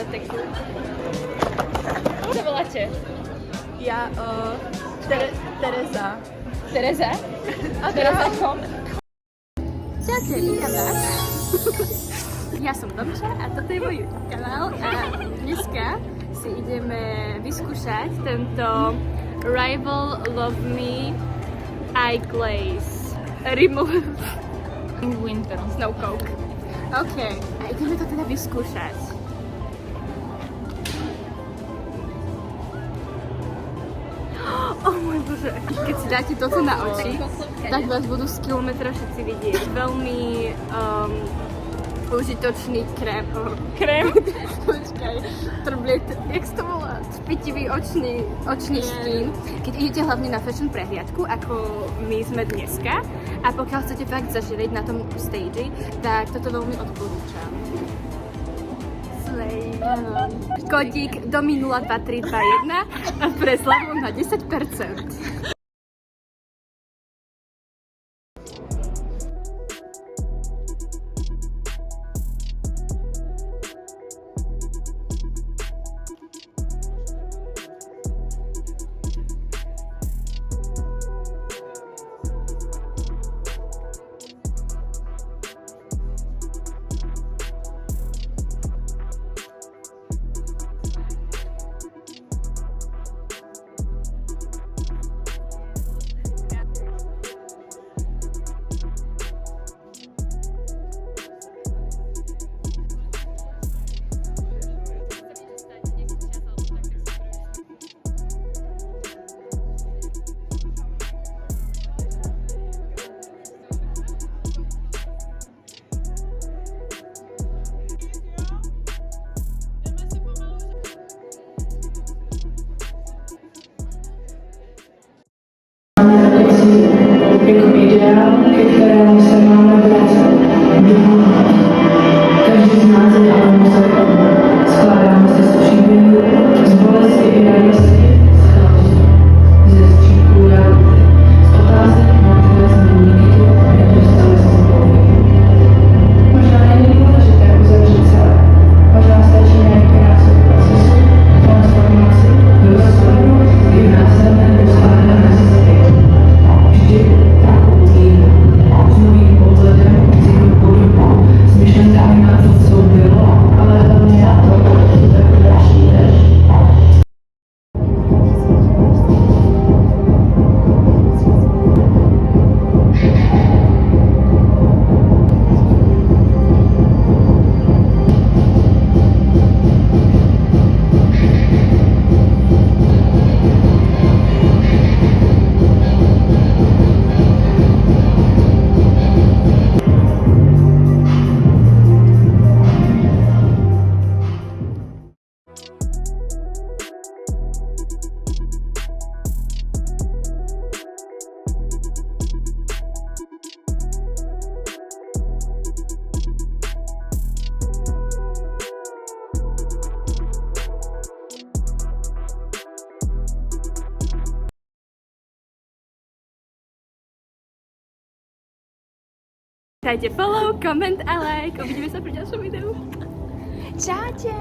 detektív. Jak se voláte? Já, Tereza. Tereza? A Tereza kom? Čaute, vítam vás. Ja som Domča a toto je môj YouTube kanál a dneska si ideme vyskúšať tento Rival Love Me Eye Glaze Remove In winter. Snow Coke. OK, a ideme to teda vyskúšať. Oh môj bože, keď si dáte toto na oči, tak vás budú z kilometra všetci vidieť. Veľmi užitočný krém. Krém? Počkaj, jak sa to volá? Špitivý očný štín. Keď idete hlavne na fashion prehliadku, ako my sme dneska, a pokiaľ chcete fakt zažiť na tom stage, tak toto veľmi odporúčam. Kodík DOMI 02321 a pre slavu na 10%. Jako ideál, ke kterému se máme vracet. Každý z nás je ale muset. Skládáme se z příběhů, z bolesti i radosti, z chaosu, ze střípků reality, z otázek, na které jsme nikdy nedostali odpovědi. Možná není důležité uzavřít celé. Možná stačí najít krásu v procesu, transformaci, v rozpadu i v následné rozkládané cestě. Vždy takovou týmu, s novým pohledem, s jinou podobou, s myšlenkami na to, co bylo, ale hlavně na to, co teprve přijde. Dajte follow, koment a like. Uvidíme sa pri ďalšom videu. Čaute!